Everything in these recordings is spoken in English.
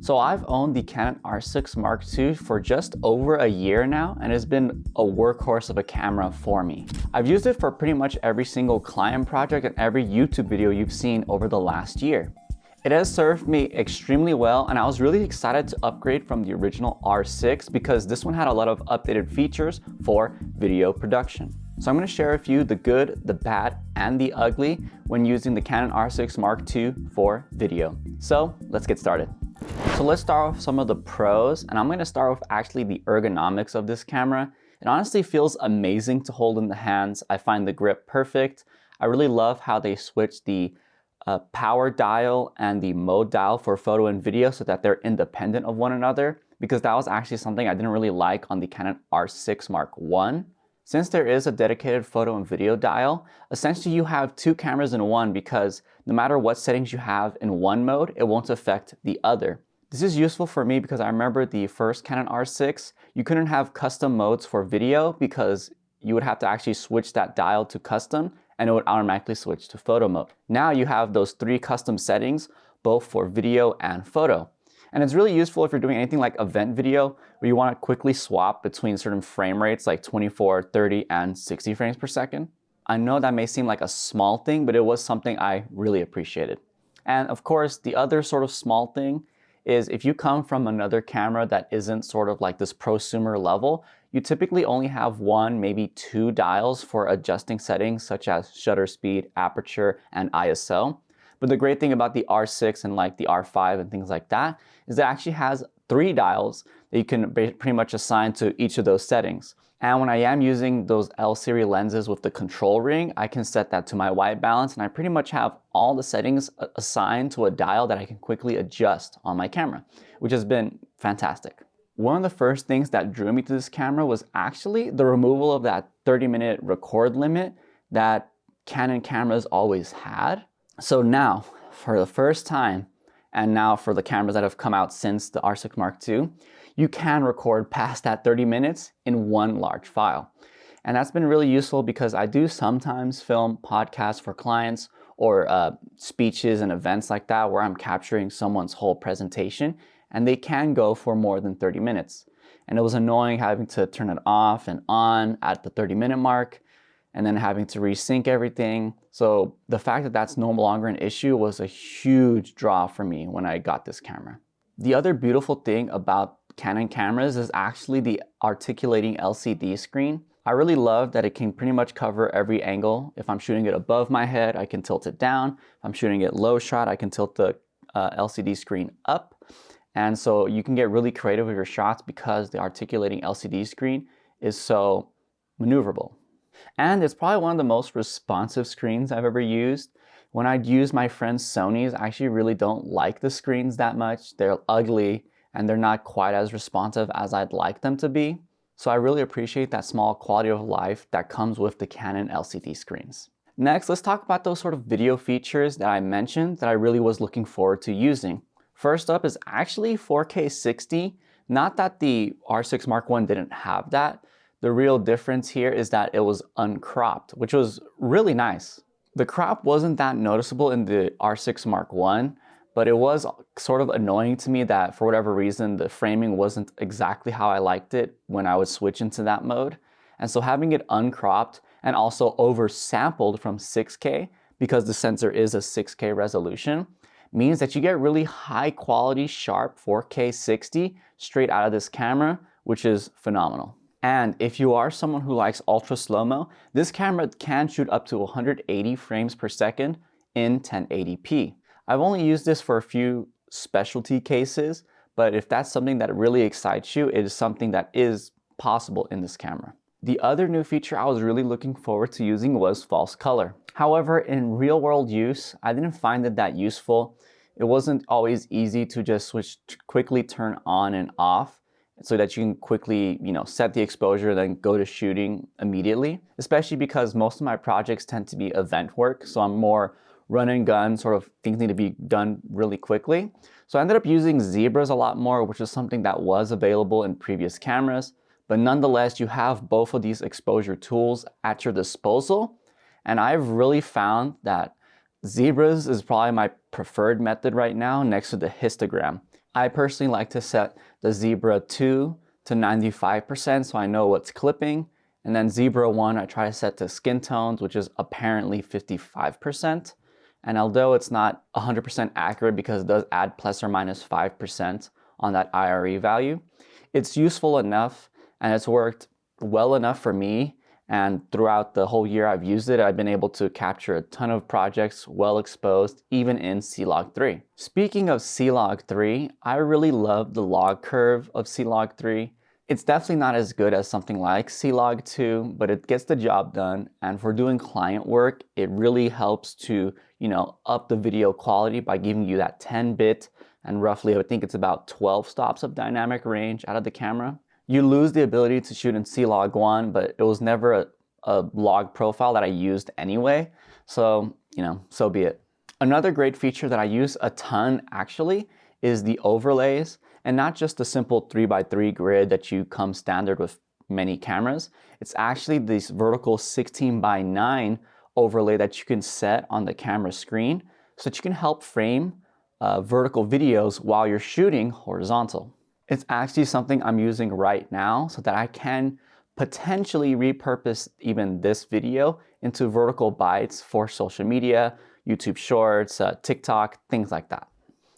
So I've owned the Canon R6 Mark II for just over a year now, and it's been a workhorse of a camera for me. I've used it for pretty much every single client project and every YouTube video you've seen over the last year. It has served me extremely well, and I was really excited to upgrade from the original R6 because this one had a lot of updated features for video production. So I'm going to share with you the good, the bad, and the ugly when using the Canon R6 Mark II for video. So let's get started. So let's start with some of the pros, and I'm going to start with actually the ergonomics of this camera. It honestly feels amazing to hold in the hands. I find the grip perfect. I really love how they switched the power dial and the mode dial for photo and video so that they're independent of one another, because that was actually something I didn't really like on the Canon R6 Mark I. Since there is a dedicated photo and video dial, essentially you have two cameras in one, because no matter what settings you have in one mode, it won't affect the other. This is useful for me because I remember the first Canon R6, you couldn't have custom modes for video because you would have to actually switch that dial to custom and it would automatically switch to photo mode. Now you have those three custom settings, both for video and photo. And it's really useful if you're doing anything like event video where you want to quickly swap between certain frame rates like 24, 30, and 60 frames per second. I know that may seem like a small thing, but it was something I really appreciated. And of course, the other sort of small thing is if you come from another camera that isn't sort of like this prosumer level, you typically only have one, maybe two dials for adjusting settings such as shutter speed, aperture, and ISO. But the great thing about the R6 and like the R5 and things like that is it actually has three dials that you can pretty much assign to each of those settings. And when I am using those L-series lenses with the control ring, I can set that to my white balance, and I pretty much have all the settings assigned to a dial that I can quickly adjust on my camera, which has been fantastic. One of the first things that drew me to this camera was actually the removal of that 30-minute record limit that Canon cameras always had. So now, for the first time, and now for the cameras that have come out since the R6 Mark II, you can record past that 30 minutes in one large file. And that's been really useful because I do sometimes film podcasts for clients or speeches and events like that where I'm capturing someone's whole presentation, and they can go for more than 30 minutes. And it was annoying having to turn it off and on at the 30-minute mark, and then having to resync everything. So the fact that that's no longer an issue was a huge draw for me when I got this camera. The other beautiful thing about Canon cameras is actually the articulating LCD screen. I really love that it can pretty much cover every angle. If I'm shooting it above my head, I can tilt it down. If I'm shooting it low shot, I can tilt the LCD screen up. And so you can get really creative with your shots because the articulating LCD screen is so maneuverable. And it's probably one of the most responsive screens I've ever used. When I'd use my friend's Sony's, I actually really don't like the screens that much. They're ugly and they're not quite as responsive as I'd like them to be. So I really appreciate that small quality of life that comes with the Canon LCD screens. Next, let's talk about those sort of video features that I mentioned that I really was looking forward to using. First up is actually 4K 60. Not that the R6 Mark I didn't have that. The real difference here is that it was uncropped, which was really nice. The crop wasn't that noticeable in the R6 Mark I, but it was sort of annoying to me that for whatever reason, the framing wasn't exactly how I liked it when I would switch into that mode. And so having it uncropped and also oversampled from 6K, because the sensor is a 6K resolution, means that you get really high quality, sharp 4K 60 straight out of this camera, which is phenomenal. And if you are someone who likes ultra slow-mo, this camera can shoot up to 180 frames per second in 1080p. I've only used this for a few specialty cases, but if that's something that really excites you, it is something that is possible in this camera. The other new feature I was really looking forward to using was false color. However, in real-world use, I didn't find it that useful. It wasn't always easy to just quickly turn on and off, so that you can quickly, set the exposure, then go to shooting immediately, especially because most of my projects tend to be event work. So I'm more run and gun, sort of things need to be done really quickly. So I ended up using zebras a lot more, which is something that was available in previous cameras. But nonetheless, you have both of these exposure tools at your disposal. And I've really found that zebras is probably my preferred method right now next to the histogram. I personally like to set the Zebra 2 to 95% so I know what's clipping. And then Zebra 1, I try to set to skin tones, which is apparently 55%. And although it's not 100% accurate because it does add plus or minus 5% on that IRE value, it's useful enough and it's worked well enough for me. And throughout the whole year I've used it, I've been able to capture a ton of projects well exposed, even in C-Log 3. Speaking of C-Log 3, I really love the log curve of C-Log 3. It's definitely not as good as something like C-Log 2, but it gets the job done. And for doing client work, it really helps to, up the video quality by giving you that 10-bit and roughly, I think it's about 12 stops of dynamic range out of the camera. You lose the ability to shoot in C-Log 1, but it was never a log profile that I used anyway. So, so be it. Another great feature that I use a ton actually is the overlays, and not just the simple 3x3 grid that you come standard with many cameras. It's actually this vertical 16:9 overlay that you can set on the camera screen so that you can help frame vertical videos while you're shooting horizontal. It's actually something I'm using right now so that I can potentially repurpose even this video into vertical bites for social media, YouTube Shorts, TikTok, things like that.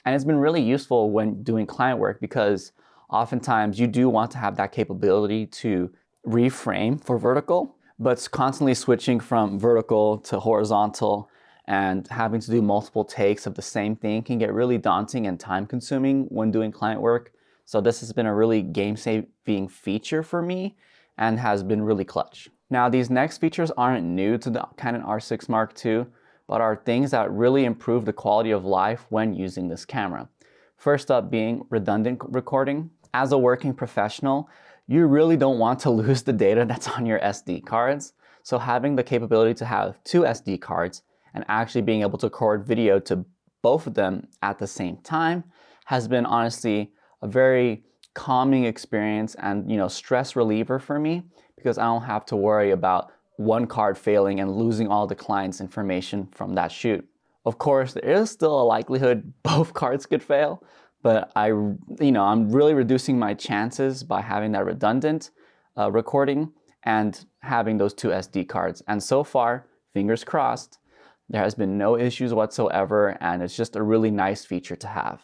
And it's been really useful when doing client work because oftentimes you do want to have that capability to reframe for vertical, but constantly switching from vertical to horizontal and having to do multiple takes of the same thing can get really daunting and time consuming when doing client work. So this has been a really game-saving feature for me and has been really clutch. Now, these next features aren't new to the Canon R6 Mark II, but are things that really improve the quality of life when using this camera. First up being redundant recording. As a working professional, you really don't want to lose the data that's on your SD cards. So having the capability to have two SD cards and actually being able to record video to both of them at the same time has been honestly a very calming experience and stress reliever for me because I don't have to worry about one card failing and losing all the client's information from that shoot. Of course, there is still a likelihood both cards could fail, but I'm really reducing my chances by having that redundant recording and having those two SD cards. And so far, fingers crossed, there has been no issues whatsoever, and it's just a really nice feature to have.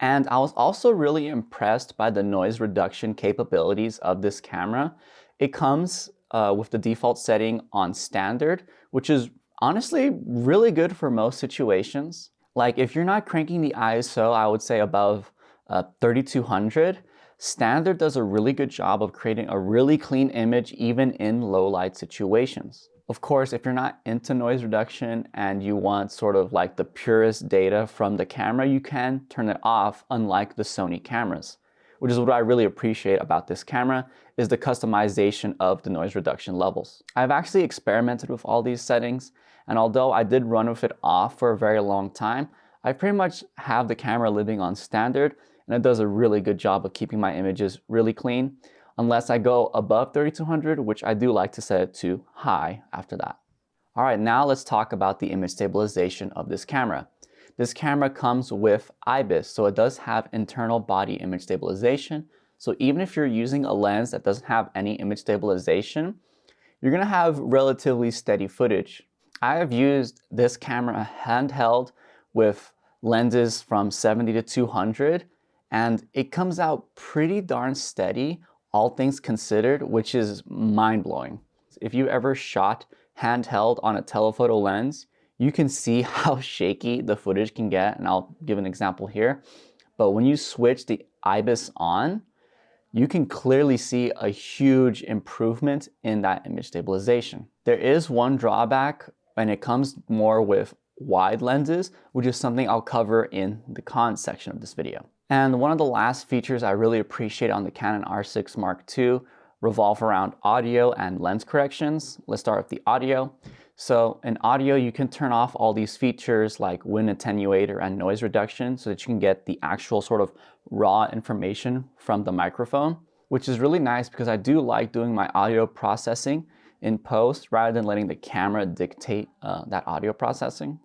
And I was also really impressed by the noise reduction capabilities of this camera. It comes with the default setting on standard, which is honestly really good for most situations. Like if you're not cranking the ISO, I would say above 3200, standard does a really good job of creating a really clean image even in low light situations. Of course, if you're not into noise reduction and you want sort of like the purest data from the camera, you can turn it off, unlike the Sony cameras, which is what I really appreciate about this camera is the customization of the noise reduction levels. I've actually experimented with all these settings, and although I did run with it off for a very long time, I pretty much have the camera living on standard, and it does a really good job of keeping my images really clean, unless I go above 3200, which I do like to set it to high after that. All right, now let's talk about the image stabilization of this camera. This camera comes with IBIS, so it does have internal body image stabilization. So even if you're using a lens that doesn't have any image stabilization, you're gonna have relatively steady footage. I have used this camera handheld with lenses from 70 to 200, and it comes out pretty darn steady, all things considered, which is mind-blowing. If you ever shot handheld on a telephoto lens, you can see how shaky the footage can get, and I'll give an example here. But when you switch the IBIS on, you can clearly see a huge improvement in that image stabilization. There is one drawback, and it comes more with wide lenses, which is something I'll cover in the cons section of this video. And one of the last features I really appreciate on the Canon R6 Mark II revolve around audio and lens corrections. Let's start with the audio. So in audio, you can turn off all these features like wind attenuator and noise reduction so that you can get the actual sort of raw information from the microphone, which is really nice because I do like doing my audio processing in post rather than letting the camera dictate that audio processing.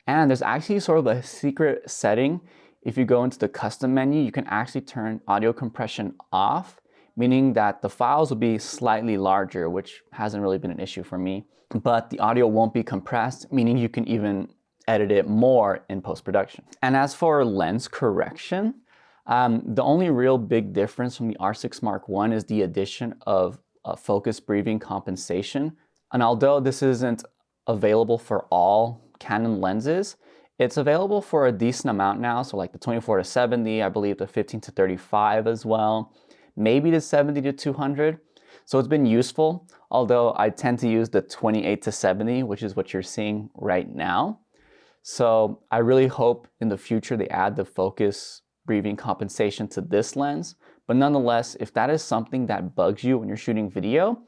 And there's actually sort of a secret setting if you go into the custom menu, you can actually turn audio compression off, meaning that the files will be slightly larger, which hasn't really been an issue for me. But the audio won't be compressed, meaning you can even edit it more in post-production. And as for lens correction, the only real big difference from the R6 Mark I is the addition of focus breathing compensation. And although this isn't available for all Canon lenses, it's available for a decent amount now. So like the 24-70, I believe the 15-35 as well, maybe the 70-200. So it's been useful, although I tend to use the 28-70, which is what you're seeing right now. So I really hope in the future they add the focus breathing compensation to this lens. But nonetheless, if that is something that bugs you when you're shooting video,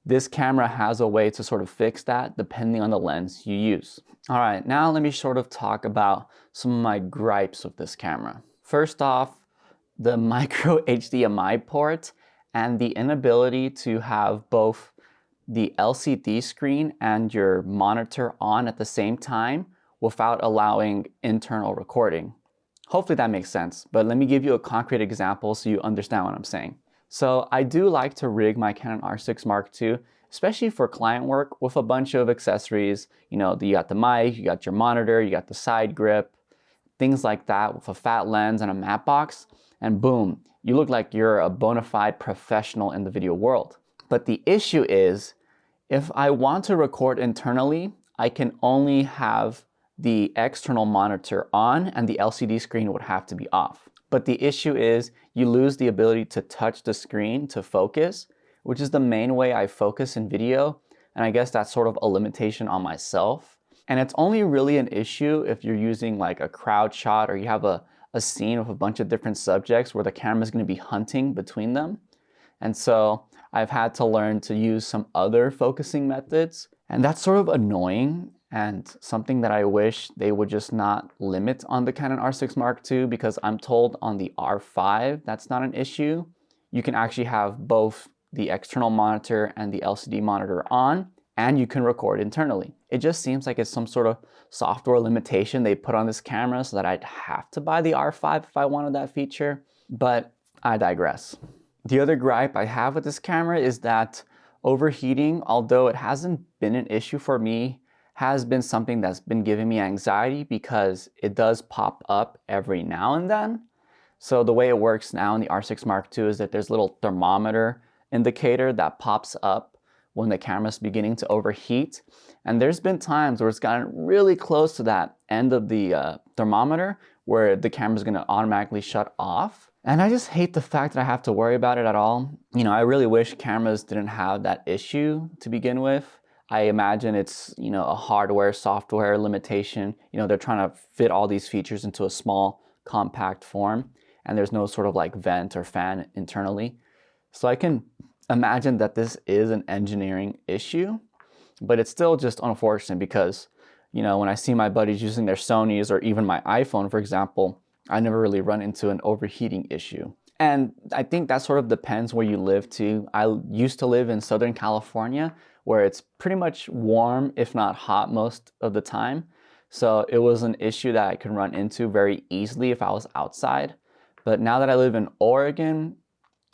this camera has a way to sort of fix that depending on the lens you use. All right, now let me sort of talk about some of my gripes with this camera. First off, the micro HDMI port and the inability to have both the LCD screen and your monitor on at the same time without allowing internal recording. Hopefully that makes sense, but let me give you a concrete example so you understand what I'm saying. So I do like to rig my Canon R6 Mark II, especially for client work, with a bunch of accessories. You know, you got the mic, you got your monitor, you got the side grip, things like that, with a fat lens and a matte box, and boom, you look like you're a bona fide professional in the video world. But the issue is, if I want to record internally, I can only have the external monitor on and the LCD screen would have to be off. But the issue is you lose the ability to touch the screen to focus, which is the main way I focus in video. And I guess that's sort of a limitation on myself. And it's only really an issue if you're using like a crowd shot or you have a scene with a bunch of different subjects where the camera is going to be hunting between them. And so I've had to learn to use some other focusing methods. And that's sort of annoying and something that I wish they would just not limit on the Canon R6 Mark II, because I'm told on the R5 that's not an issue. You can actually have both the external monitor and the LCD monitor on, and you can record internally. It just seems like it's some sort of software limitation they put on this camera so that I'd have to buy the R5 if I wanted that feature, but I digress. The other gripe I have with this camera is that overheating, although it hasn't been an issue for me, has been something that's been giving me anxiety because it does pop up every now and then. So the way it works now in the R6 Mark II is that there's a little thermometer indicator that pops up when the camera's beginning to overheat. And there's been times where it's gotten really close to that end of the thermometer where the camera's gonna automatically shut off. And I just hate the fact that I have to worry about it at all. You know, I really wish cameras didn't have that issue to begin with. I imagine it's, you know, a hardware, software limitation. You know, they're trying to fit all these features into a small, compact form, and there's no sort of like vent or fan internally. So I can imagine that this is an engineering issue, but it's still just unfortunate because, you know, when I see my buddies using their Sonys or even my iPhone, for example, I never really run into an overheating issue. And I think that sort of depends where you live too. I used to live in Southern California, where it's pretty much warm, if not hot, most of the time. So it was an issue that I could run into very easily if I was outside. But now that I live in Oregon,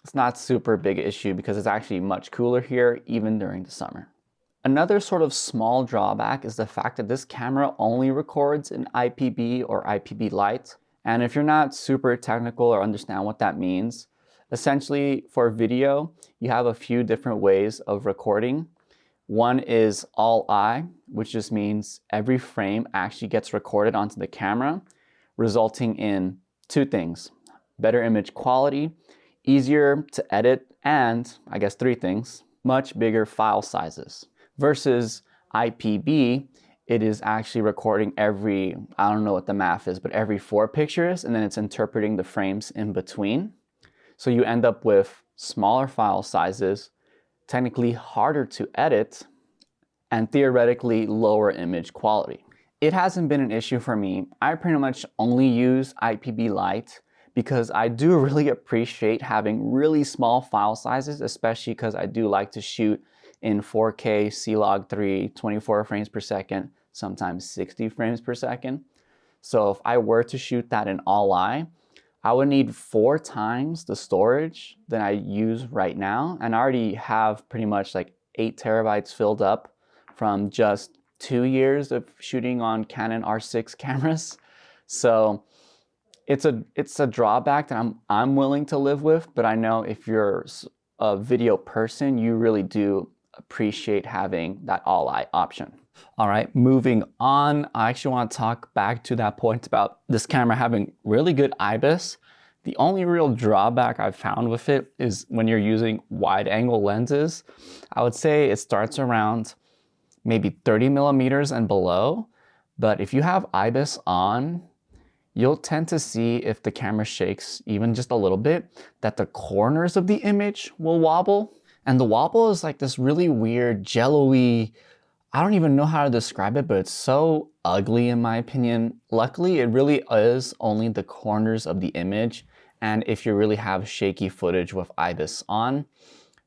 it's not super big issue because it's actually much cooler here, even during the summer. Another sort of small drawback is the fact that this camera only records in IPB or IPB Lite. And if you're not super technical or understand what that means, essentially for video, you have a few different ways of recording. One is all eye, which just means every frame actually gets recorded onto the camera, resulting in two things: better image quality, easier to edit, and I guess three things: much bigger file sizes. Versus IPB, it is actually recording every, I don't know what the math is, but every 4 pictures, and then it's interpreting the frames in between. So you end up with smaller file sizes, technically harder to edit, and theoretically lower image quality. It hasn't been an issue for me. I pretty much only use IPB Lite because I do really appreciate having really small file sizes, especially because I do like to shoot in 4K C-Log 3, 24 frames per second, sometimes 60 frames per second. So if I were to shoot that in all-eye, I would need 4 times the storage than I use right now. And I already have pretty much like 8 terabytes filled up from just 2 years of shooting on Canon R6 cameras. So it's a drawback that I'm willing to live with, but I know if you're a video person, you really do appreciate having that all-eye option. All right, moving on, I actually want to talk back to that point about this camera having really good IBIS. The only real drawback I've found with it is when you're using wide angle lenses. I would say it starts around maybe 30 millimeters and below, but if you have IBIS on, you'll tend to see if the camera shakes even just a little bit, that the corners of the image will wobble. And the wobble is like this really weird, jello-y, I don't even know how to describe it, but it's so ugly in my opinion. Luckily, it really is only the corners of the image. And if you really have shaky footage with IBIS on,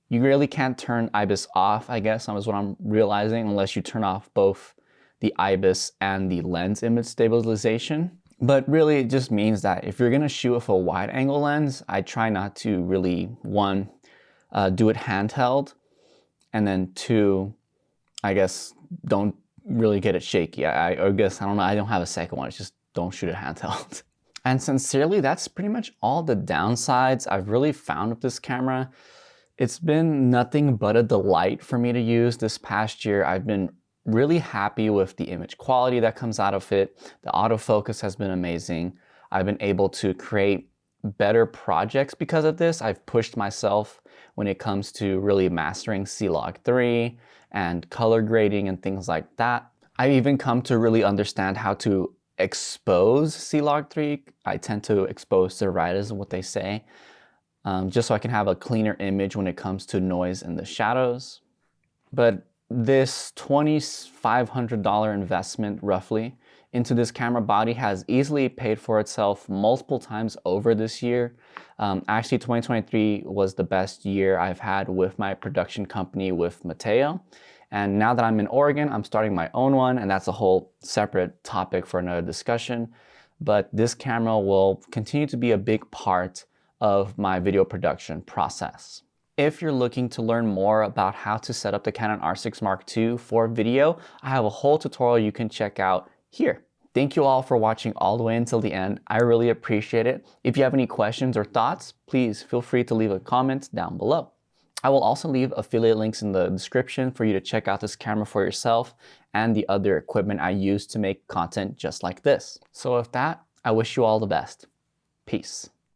you really can't turn IBIS off, I guess, is what I'm realizing, unless you turn off both the IBIS and the lens image stabilization. But really, it just means that if you're gonna shoot with a wide angle lens, I try not to really, one, do it handheld, and then two, I guess, don't really get it shaky. I guess, I don't know, I don't have a second one, it's just don't shoot it handheld. And sincerely, that's pretty much all the downsides I've really found with this camera. It's been nothing but a delight for me to use this past year. I've been really happy with the image quality that comes out of it. The autofocus has been amazing. I've been able to create better projects because of this. I've pushed myself when it comes to really mastering C-Log3 and color grading and things like that. I've even come to really understand how to expose C-Log3. I tend to expose to the right is what they say, just so I can have a cleaner image when it comes to noise and the shadows. But this $2,500 investment roughly into this camera body has easily paid for itself multiple times over this year. Actually, 2023 was the best year I've had with my production company with Mateo. And now that I'm in Oregon, I'm starting my own one, and that's a whole separate topic for another discussion. But this camera will continue to be a big part of my video production process. If you're looking to learn more about how to set up the Canon R6 Mark II for video, I have a whole tutorial you can check out here. Thank you all for watching all the way until the end. I really appreciate it. If you have any questions or thoughts, please feel free to leave a comment down below. I will also leave affiliate links in the description for you to check out this camera for yourself and the other equipment I use to make content just like this. So with that, I wish you all the best. Peace.